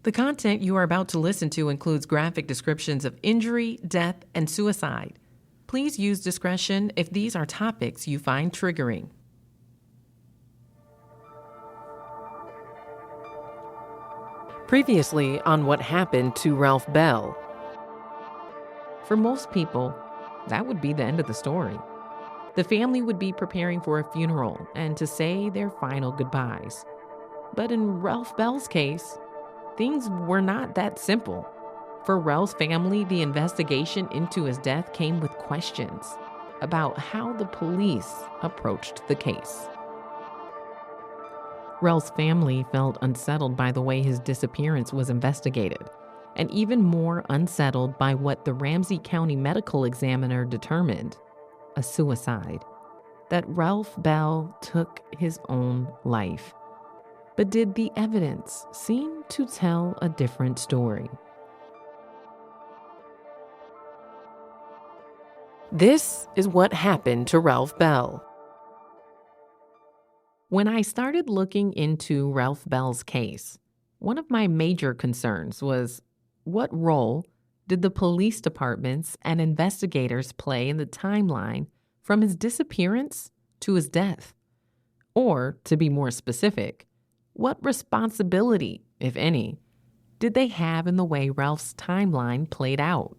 The content you are about to listen to includes graphic descriptions of injury, death, and suicide. Please use discretion if these are topics you find triggering. Previously on What Happened to Ralph Bell. For most people, that would be the end of the story. The family would be preparing for a funeral and to say their final goodbyes. But in Ralph Bell's case, things were not that simple. For Ralph's family, the investigation into his death came with questions about how the police approached the case. Ralph's family felt unsettled by the way his disappearance was investigated, and even more unsettled by what the Ramsey County medical examiner determined: a suicide. That Ralph Bell took his own life. But did the evidence seem to tell a different story? This is what happened to Ralph Bell. When I started looking into Ralph Bell's case, one of my major concerns was, what role did the police departments and investigators play in the timeline from his disappearance to his death? Or, to be more specific, what responsibility, if any, did they have in the way Ralph's timeline played out?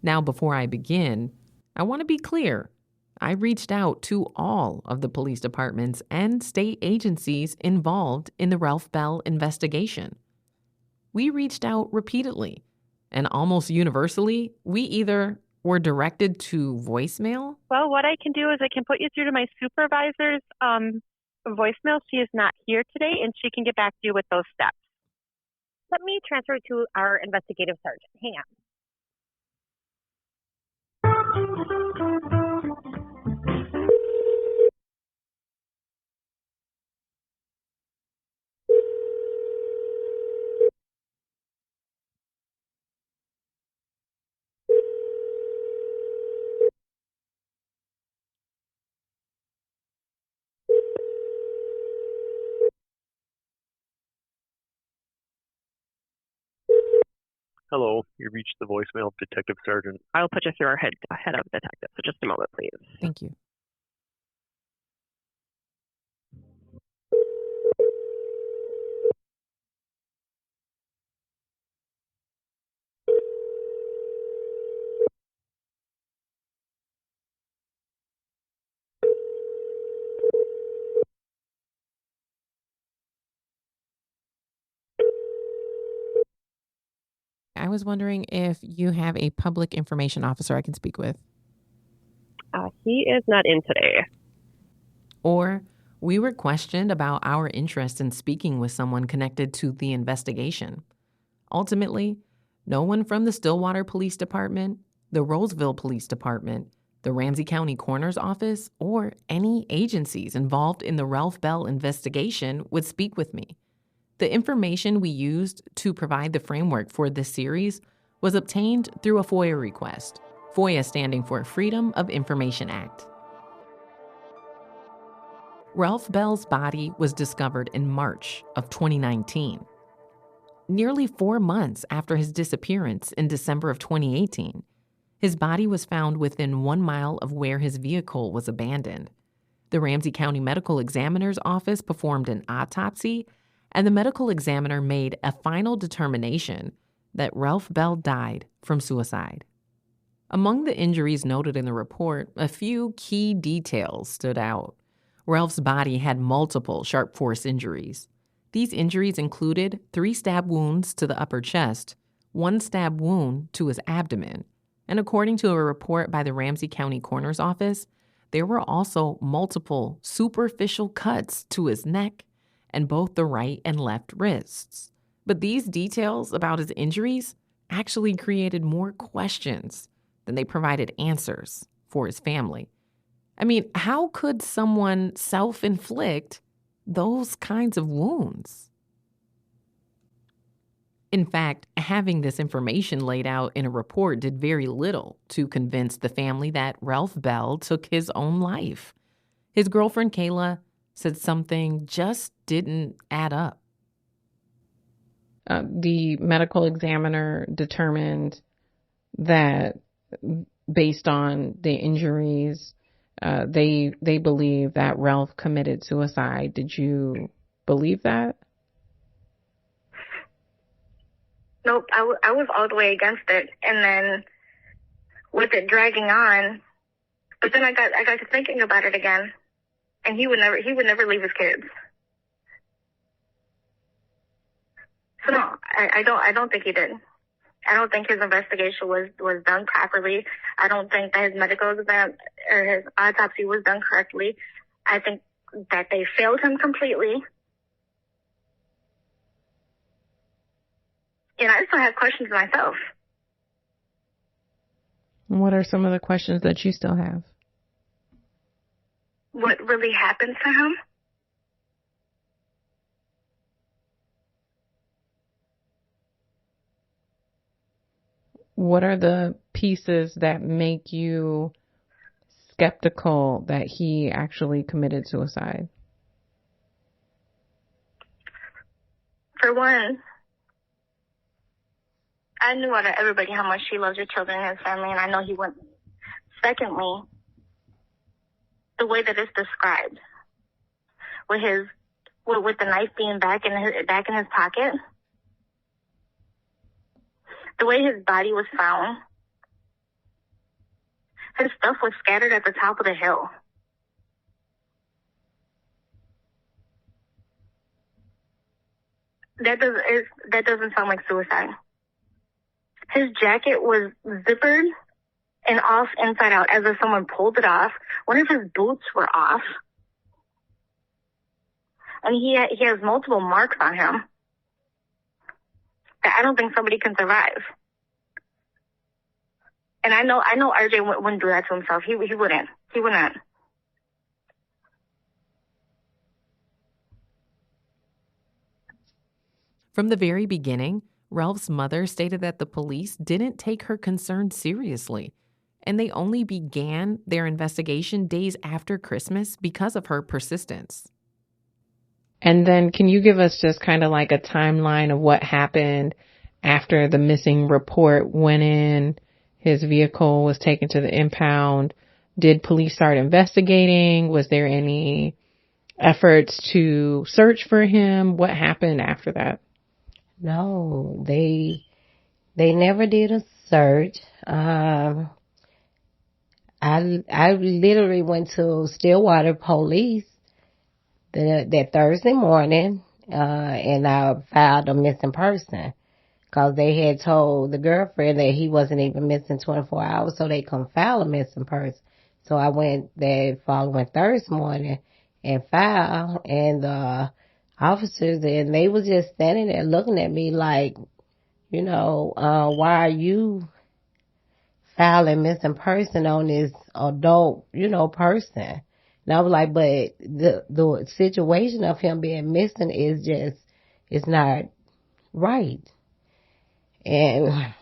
Now, before I begin, I want to be clear. I reached out to all of the police departments and state agencies involved in the Ralph Bell investigation. We reached out repeatedly, and almost universally, we either were directed to voicemail. Well, what I can do is I can put you through to my supervisor's voicemail. She is not here today, and she can get back to you with those steps. Let me transfer to our investigative sergeant. Hang on. Hello, you reached the voicemail of Detective Sergeant. I'll put you through our head of detective. So just a moment, please. Thank you. I was wondering if you have a public information officer I can speak with. He is not in today. Or we were questioned about our interest in speaking with someone connected to the investigation. Ultimately, no one from the Stillwater Police Department, the Roseville Police Department, the Ramsey County Coroner's Office, or any agencies involved in the Ralph Bell investigation would speak with me. The information we used to provide the framework for this series was obtained through a FOIA request, FOIA standing for Freedom of Information Act. Ralph Bell's body was discovered in March of 2019. Nearly 4 months after his disappearance in December of 2018, his body was found within 1 mile of where his vehicle was abandoned. The Ramsey County Medical Examiner's Office performed an autopsy, and the medical examiner made a final determination that Ralph Bell died from suicide. Among the injuries noted in the report, a few key details stood out. Ralph's body had multiple sharp force injuries. These injuries included 3 stab wounds to the upper chest, 1 stab wound to his abdomen, and according to a report by the Ramsey County Coroner's Office, there were also multiple superficial cuts to his neck and both the right and left wrists. But these details about his injuries actually created more questions than they provided answers for his family. I mean, how could someone self-inflict those kinds of wounds? In fact, having this information laid out in a report did very little to convince the family that Ralph Bell took his own life. His girlfriend, Kayla, said something just didn't add up. The medical examiner determined that based on the injuries, they believe that Ralph committed suicide. Did you believe that? Nope, I was all the way against it. And then with it dragging on, but then I got to thinking about it again, and he would never leave his kids. So no, I don't think he did. I don't think his investigation was done properly. I don't think that his medical exam or his autopsy was done correctly. I think that they failed him completely. And I still have questions myself. What are some of the questions that you still have? What really happened to him? What are the pieces that make you skeptical that he actually committed suicide? For one, I knew out of everybody how much he loves your children and his family, and I know he wouldn't. Secondly, the way that it's described, with the knife being back in his pocket, the way his body was found, his stuff was scattered at the top of the hill. That doesn't sound like suicide. His jacket was zippered and off inside out, as if someone pulled it off. One of his boots were off, and he has multiple marks on him that I don't think somebody can survive. And I know RJ wouldn't do that to himself. He wouldn't. He wouldn't. From the very beginning, Ralph's mother stated that the police didn't take her concerns seriously, and they only began their investigation days after Christmas because of her persistence. And then can you give us just kind of like a timeline of what happened after the missing report went in, his vehicle was taken to the impound? Did police start investigating? Was there any efforts to search for him? What happened after that? No, they never did a search. I literally went to Stillwater Police that Thursday morning, and I filed a missing person because they had told the girlfriend that he wasn't even missing 24 hours, so they couldn't file a missing person. So I went that following Thursday morning and filed, and officers, and they was just standing there looking at me like, why are you filing missing person on this adult, person? And I was like, but the situation of him being missing it's not right. And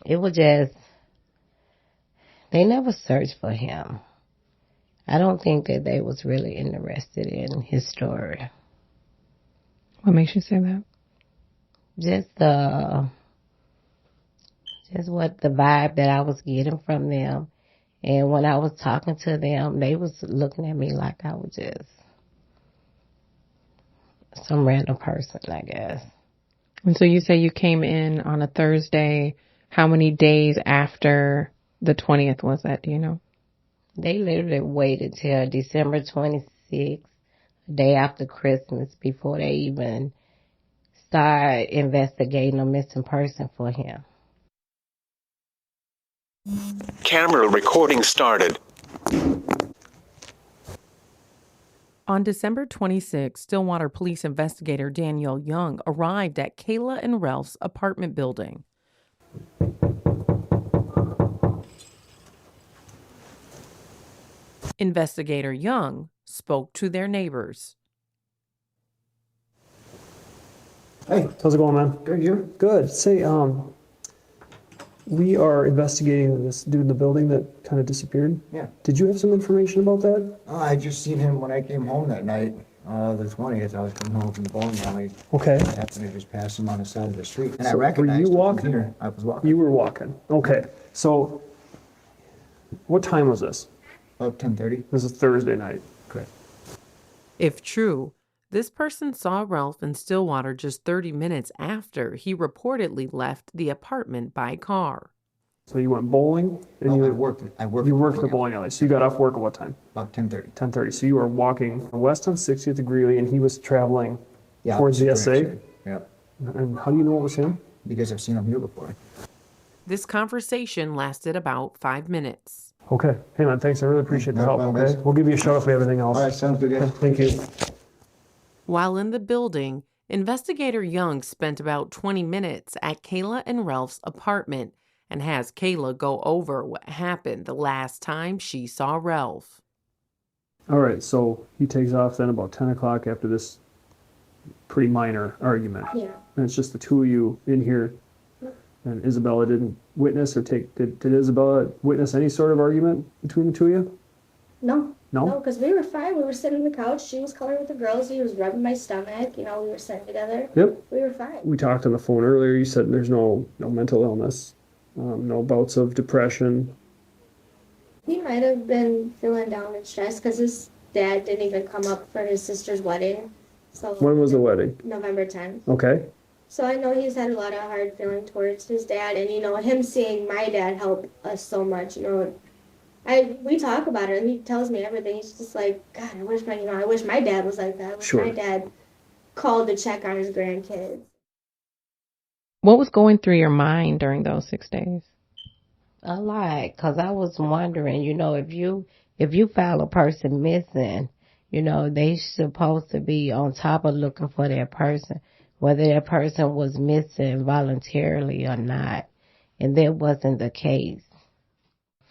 it was just, they never searched for him. I don't think that they was really interested in his story. What makes you say that? Just what the vibe that I was getting from them. And when I was talking to them, they was looking at me like I was just some random person, I guess. And so you say you came in on a Thursday. How many days after the 20th was that? Do you know? They literally waited till December 26th, the day after Christmas, before they even started investigating a missing person for him. Camera recording started. On December 26, Stillwater police investigator Danielle Young arrived at Kayla and Ralph's apartment building. Investigator Young spoke to their neighbors. Hey, how's it going, man? Good, you? Good. Say, we are investigating this dude in the building that kind of disappeared. Yeah. Did you have some information about that? I just seen him when I came home that night. The 20th, I was coming home from the bowling alley. Okay. I happened to just pass him on the side of the street. And I So recognized were you him from walking? here. I was walking. You were walking. Okay. So what time was this? About 10:30. This is Thursday night. Correct. If true, this person saw Ralph in Stillwater just 30 minutes after he reportedly left the apartment by car. So you went bowling and I you worked at the bowling alley. So you got off work at what time? About 10:30. 10:30. So you were walking west on 60th to Greeley and he was traveling Yeah, towards the SA? direction. Yeah, And how do you know it was him? because I've seen him here before. This conversation lasted about 5 minutes. Okay. Hey man, thanks. I really appreciate the No help. problem, Okay. guys. We'll give you a shout if we have anything else. All right, sounds good, guys. Thank you. While in the building, investigator Young spent about 20 minutes at Kayla and Ralph's apartment and has Kayla go over what happened the last time she saw Ralph. All right. So he takes off then about 10 o'clock after this pretty minor argument. Yeah. And it's just the two of you in here. And Isabella didn't witness or did Isabella witness any sort of argument between the two of you? No. No? No, because we were fine. We were sitting on the couch. She was coloring with the girls. He was rubbing my stomach. You know, we were sitting together. Yep. We were fine. We talked on the phone earlier. You said there's no mental illness, no bouts of depression. He might have been feeling down and stressed because his dad didn't even come up for his sister's wedding. So When was the wedding? November 10th. Okay. So I know he's had a lot of hard feeling towards his dad, and you know, him seeing my dad help us so much. You know, we talk about it, and he tells me everything. He's just like, God, I wish my dad was like that. I wish Sure. my dad called to check on his grandkids. What was going through your mind during those 6 days? A lot, because I was wondering, you know, if you file a person missing, you know, they supposed to be on top of looking for that person, whether that person was missing voluntarily or not. And that wasn't the case.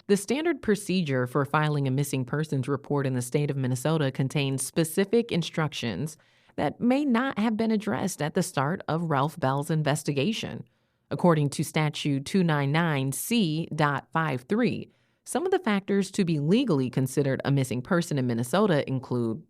The standard procedure for filing a missing persons report in the state of Minnesota contains specific instructions that may not have been addressed at the start of Ralph Bell's investigation. According to Statute 299C.53, some of the factors to be legally considered a missing person in Minnesota include: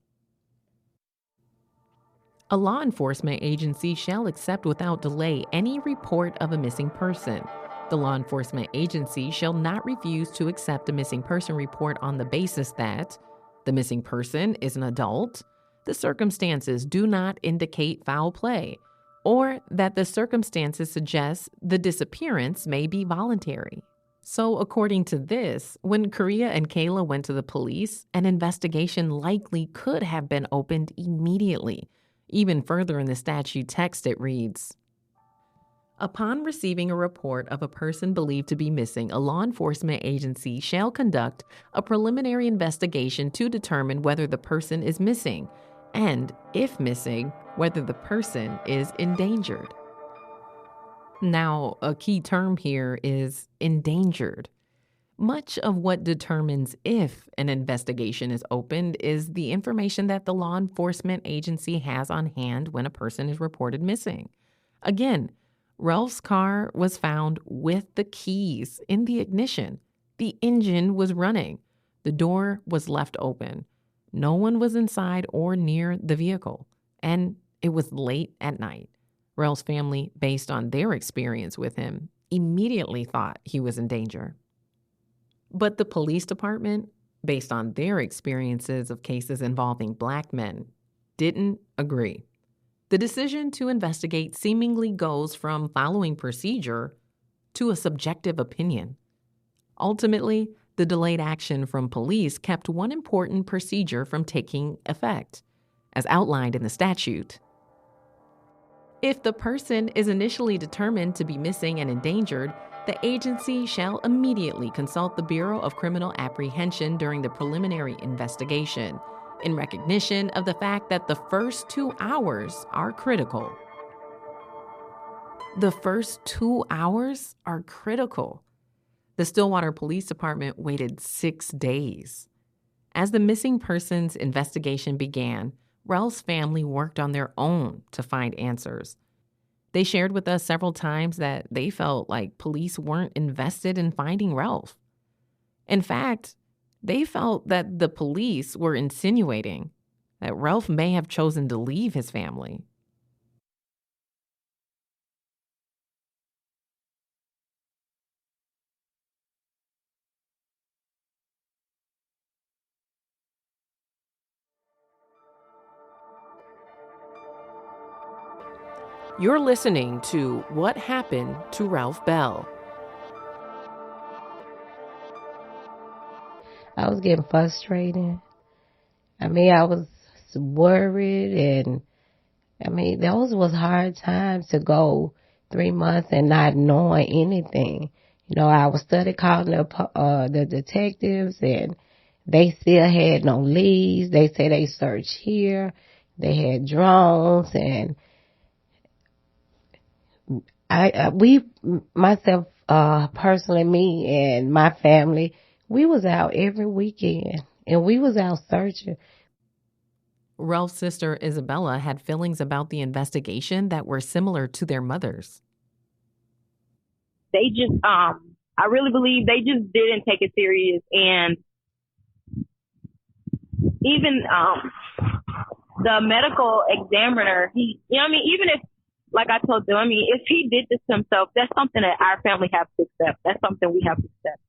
a law enforcement agency shall accept without delay any report of a missing person. The law enforcement agency shall not refuse to accept a missing person report on the basis that the missing person is an adult, the circumstances do not indicate foul play, or that the circumstances suggest the disappearance may be voluntary. So according to this, when Korea and Kayla went to the police, an investigation likely could have been opened immediately. Even further in the statute text, it reads, upon receiving a report of a person believed to be missing, a law enforcement agency shall conduct a preliminary investigation to determine whether the person is missing, and, if missing, whether the person is endangered. Now, a key term here is endangered. Much of what determines if an investigation is opened is the information that the law enforcement agency has on hand when a person is reported missing. Again, Ralph's car was found with the keys in the ignition. The engine was running. The door was left open. No one was inside or near the vehicle. And it was late at night. Ralph's family, based on their experience with him, immediately thought he was in danger. But the police department, based on their experiences of cases involving Black men, didn't agree. The decision to investigate seemingly goes from following procedure to a subjective opinion. Ultimately, the delayed action from police kept one important procedure from taking effect, as outlined in the statute. If the person is initially determined to be missing and endangered, the agency shall immediately consult the Bureau of Criminal Apprehension during the preliminary investigation, in recognition of the fact that the first 2 hours are critical. The first 2 hours are critical. The Stillwater Police Department waited 6 days. As the missing persons investigation began, Ralph's family worked on their own to find answers. They shared with us several times that they felt like police weren't invested in finding Ralph. In fact, they felt that the police were insinuating that Ralph may have chosen to leave his family. You're listening to What Happened to Ralph Bell. I was getting frustrated. I mean, I was worried, and I mean, those was hard times to go 3 months and not knowing anything. You know, I was study calling the detectives, and they still had no leads. They said they searched here. They had drones, and myself, personally, me and my family, we was out every weekend, and we was out searching. Ralph's sister, Isabella, had feelings about the investigation that were similar to their mother's. They just, I really believe they just didn't take it serious. And even the medical examiner, even if, like I told them, if he did this to himself, that's something that our family have to accept. That's something we have to accept.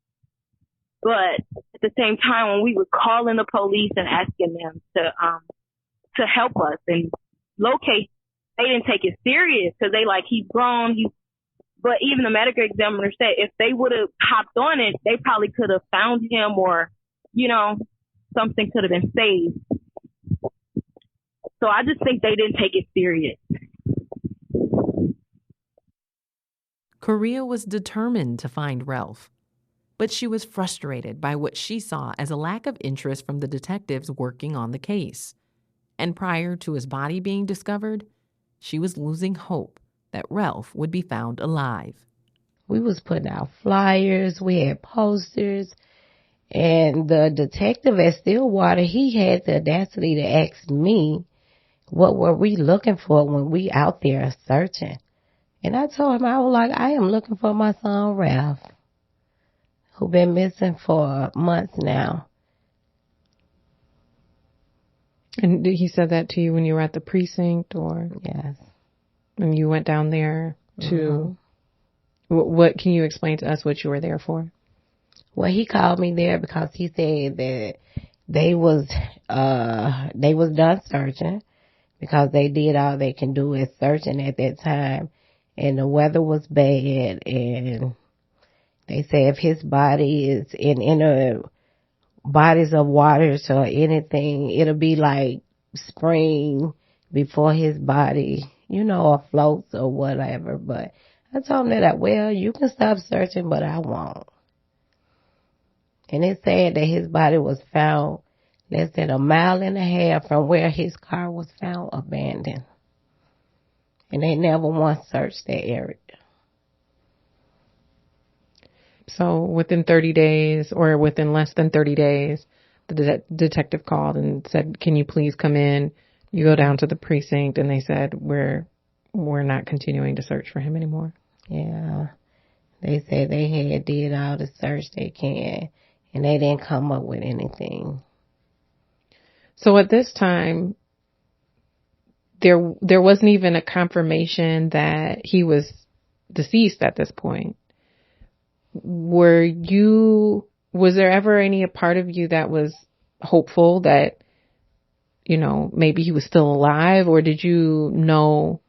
But at the same time, when we would call in the police and asking them to help us and locate, they didn't take it serious because they he's grown. But even the medical examiner said if they would have hopped on it, they probably could have found him, or, something could have been saved. So I just think they didn't take it serious. Korea was determined to find Ralph, but she was frustrated by what she saw as a lack of interest from the detectives working on the case. And prior to his body being discovered, she was losing hope that Ralph would be found alive. We was putting out flyers, we had posters, and the detective at Stillwater, he had the audacity to ask me, what were we looking for when we out there searching? And I told him, I was like, I am looking for my son Ralph, who been missing for months now. And he said that to you when you were at the precinct, or? Yes. And you went down there to, what can you explain to us what you were there for? Well, he called me there because he said that they was done searching, because they did all they can do is searching at that time, and the weather was bad, and they say if his body is in inner bodies of waters or anything, it'll be like spring before his body, afloats or whatever. But I told him that, you can stop searching, but I won't. And it said that his body was found less than 1.5 miles from where his car was found abandoned. And they never once searched that area. So within 30 days, or within less than 30 days, the detective called and said, can you please come in? You go down to the precinct, and they said, we're not continuing to search for him anymore. Yeah. They said they had did all the search they can, and they didn't come up with anything. So at this time, there wasn't even a confirmation that he was deceased at this point. Was there ever any part of you that was hopeful that, maybe he was still alive, or did you know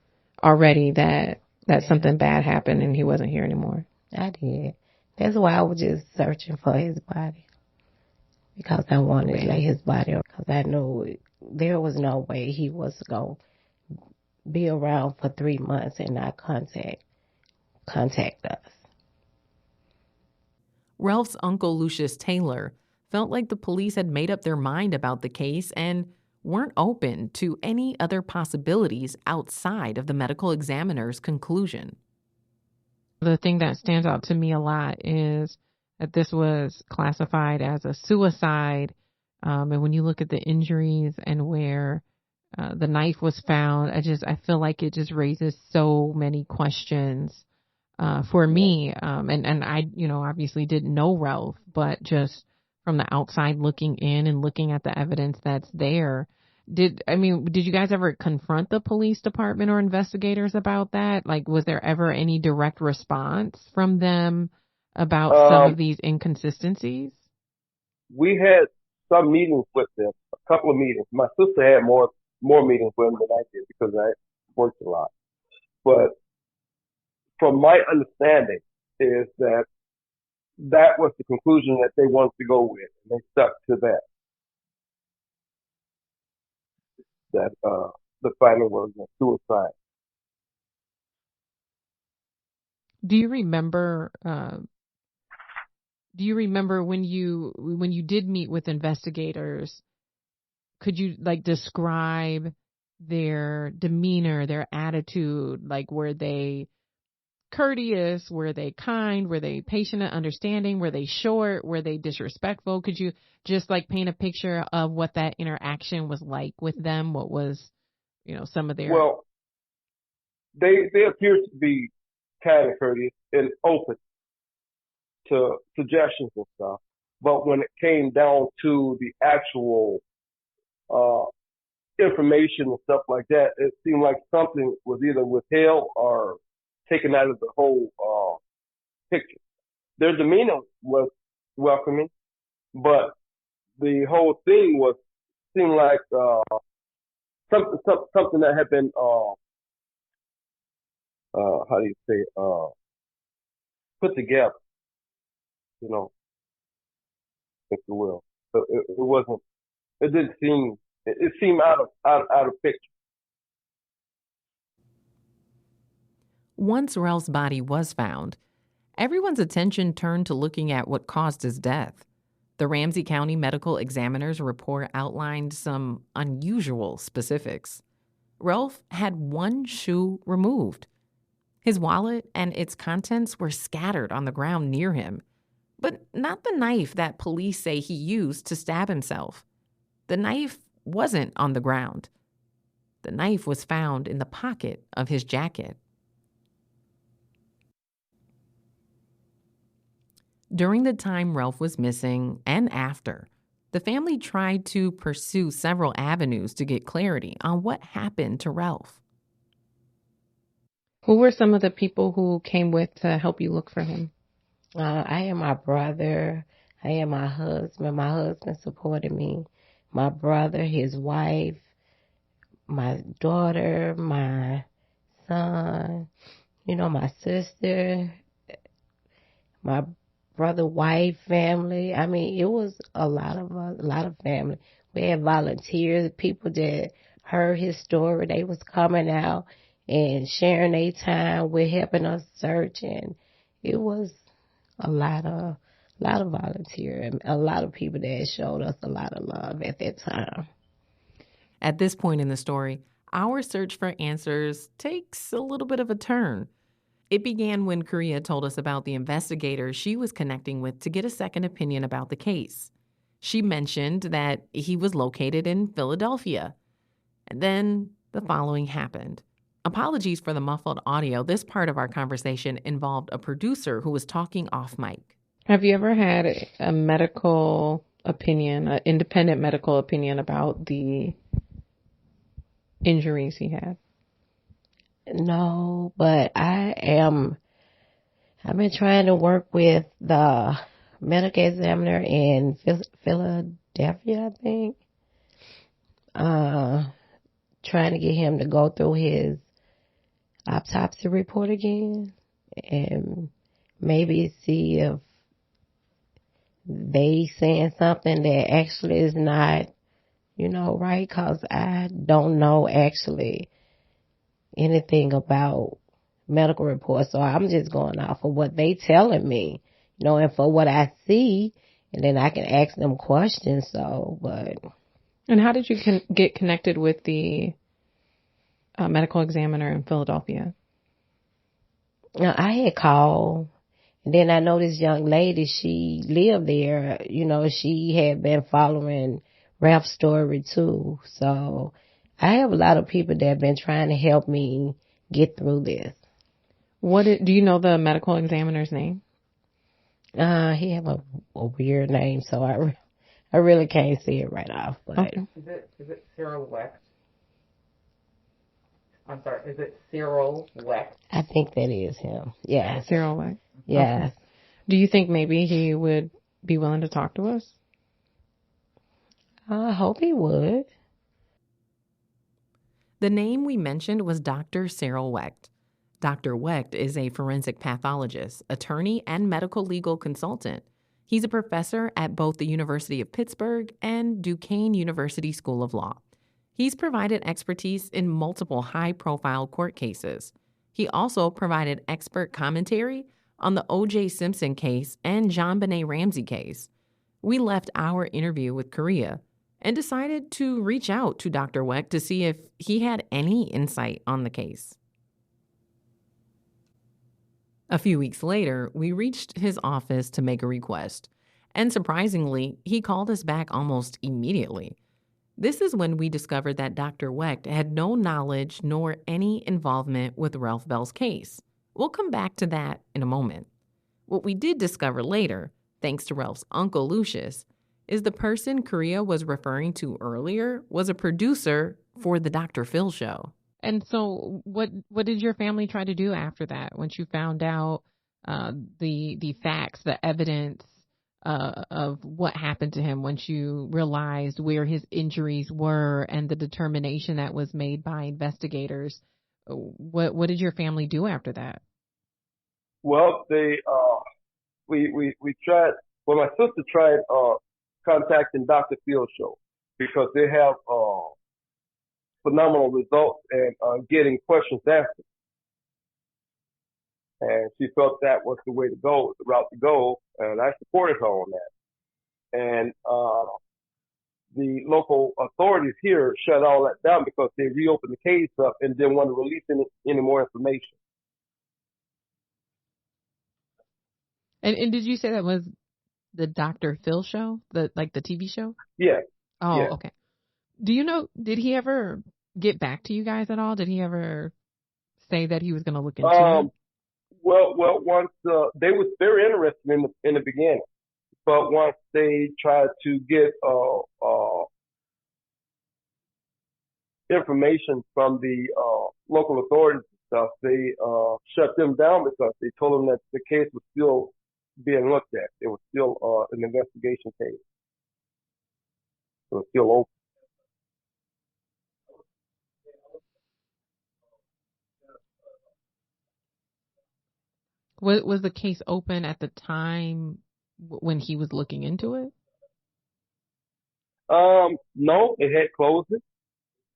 already that something bad happened and he wasn't here anymore? I did. That's why I was just searching for his body, because I wanted to lay his body on, because I knew there was no way he was going to be around for 3 months and not contact us. Ralph's uncle, Lucius Taylor, felt like the police had made up their mind about the case and weren't open to any other possibilities outside of the medical examiner's conclusion. The thing that stands out to me a lot is that this was classified as a suicide. And when you look at the injuries and where the knife was found, I feel like it just raises so many questions for me. And I, obviously didn't know Ralph, but just from the outside looking in and looking at the evidence that's there, Did you guys ever confront the police department or investigators about that? Like, was there ever any direct response from them about some of these inconsistencies? We had some meetings with them, a couple of meetings. My sister had more meetings with them than I did because I worked a lot. But from my understanding is that was the conclusion that they wanted to go with, and they stuck to that. That the finding was a suicide. Do you remember when you did meet with investigators? Could you describe their demeanor, their attitude? Like, were they courteous? Were they kind? Were they patient and understanding? Were they short? Were they disrespectful? Could you just paint a picture of what that interaction was like with them? What was, some of their... Well, they appeared to be kind and courteous and open to suggestions and stuff. But when it came down to the actual information and stuff like that, it seemed like something was either withheld or taken out of the whole picture. Their demeanor was welcoming, but the whole thing seemed like something that had been how do you say put together, if you will. So it wasn't. It didn't seem. It seemed out of picture. Once Ralph's body was found, everyone's attention turned to looking at what caused his death. The Ramsey County Medical Examiner's report outlined some unusual specifics. Ralph had one shoe removed. His wallet and its contents were scattered on the ground near him, but not the knife that police say he used to stab himself. The knife wasn't on the ground. The knife was found in the pocket of his jacket. During the time Ralph was missing and after, the family tried to pursue several avenues to get clarity on what happened to Ralph. Who were some of the people who came with to help you look for him? I had my brother. I had my husband. My husband supported me. My brother, his wife, my daughter, my son, my sister, my brother, wife, family. I mean, it was a lot of family. We had volunteers, people that heard his story. They was coming out and sharing their time with helping us search, and it was a lot of volunteers and a lot of people that showed us a lot of love at that time. At this point in the story, our search for answers takes a little bit of a turn. It began when Korea told us about the investigator she was connecting with to get a second opinion about the case. She mentioned that he was located in Philadelphia. And then the following happened. Apologies for the muffled audio. This part of our conversation involved a producer who was talking off mic. Have you ever had a medical opinion, an independent medical opinion about the injuries he had? No, but I've been trying to work with the medical examiner in Philadelphia, I think. Trying to get him to go through his autopsy report again and maybe see if they saying something that actually is not, right? Because I don't know actually anything about medical reports. So I'm just going off of what they telling me, and for what I see, and then I can ask them questions. And how did you get connected with the medical examiner in Philadelphia? I had called, and then I know this young lady, she lived there. She had been following Ralph's story too. So I have a lot of people that have been trying to help me get through this. Do you know the medical examiner's name? He have a weird name, so I really can't see it right off, but Okay. Is it Cyril Wecht? I'm sorry, is it Cyril Wecht? I think that is him. Yes. Cyril Wecht. Yes. Okay. Do you think maybe he would be willing to talk to us? I hope he would. The name we mentioned was Dr. Cyril Wecht. Dr. Wecht is a forensic pathologist, attorney, and medical legal consultant. He's a professor at both the University of Pittsburgh and Duquesne University School of Law. He's provided expertise in multiple high-profile court cases. He also provided expert commentary on the O.J. Simpson case and JonBenet Ramsey case. We left our interview with Korea and decided to reach out to Dr. Wecht to see if he had any insight on the case. A few weeks later, we reached his office to make a request, and surprisingly, he called us back almost immediately. This is when we discovered that Dr. Wecht had no knowledge nor any involvement with Ralph Bell's case. We'll come back to that in a moment. What we did discover later, thanks to Ralph's uncle Lucius, is the person Korea was referring to earlier was a producer for the Dr. Phil show. And so what did your family try to do after that, once you found out the facts, the evidence of what happened to him, once you realized where his injuries were and the determination that was made by investigators? What did your family do after that? Well, we tried. Well, my sister tried contacting Dr. Phil show because they have phenomenal results and getting questions answered. And she felt that was the way to go, the route to go, and I supported her on that. And the local authorities here shut all that down because they reopened the case up and didn't want to release any more information. And did you say that was the Dr. Phil show, the TV show? Yeah. Oh, yeah. Okay. Do you know, did he ever get back to you guys at all? Did he ever say that he was going to look into it? Well, once they was very interested in the beginning, but once they tried to get information from the local authorities and stuff, they shut them down because they told them that the case was still being looked at. It was still an investigation case. It was still open. Was the case open at the time when he was looking into it? No, it had closed it.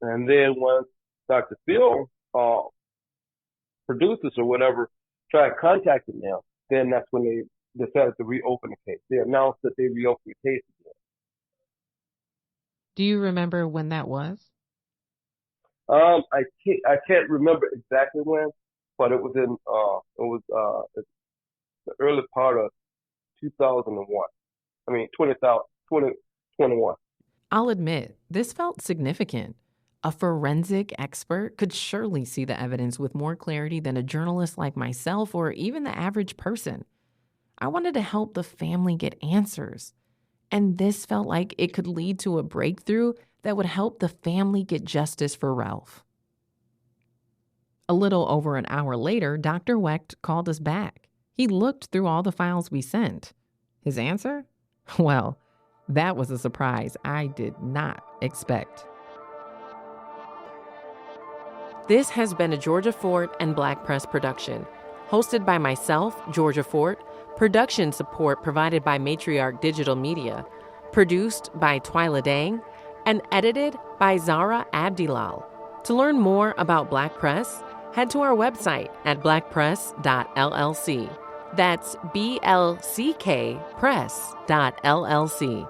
And then when Dr. Phil, producers or whatever, tried contacting them, then that's when they decided to reopen the case. They announced that they reopened the case again. Do you remember when that was? I can't remember exactly when, but it was in the early part of 2001. I mean 2021. I'll admit, this felt significant. A forensic expert could surely see the evidence with more clarity than a journalist like myself or even the average person. I wanted to help the family get answers, and this felt like it could lead to a breakthrough that would help the family get justice for Ralph. A little over an hour later, Dr. Wecht called us back. He looked through all the files we sent. His answer? Well, that was a surprise I did not expect. This has been a Georgia Fort and Black Press production, hosted by myself, Georgia Fort, production support provided by Matriarch Digital Media, produced by Twyla Dang, and edited by Zara Abdilal. To learn more about Black Press, head to our website at blackpress.llc. That's BLCK press.llc.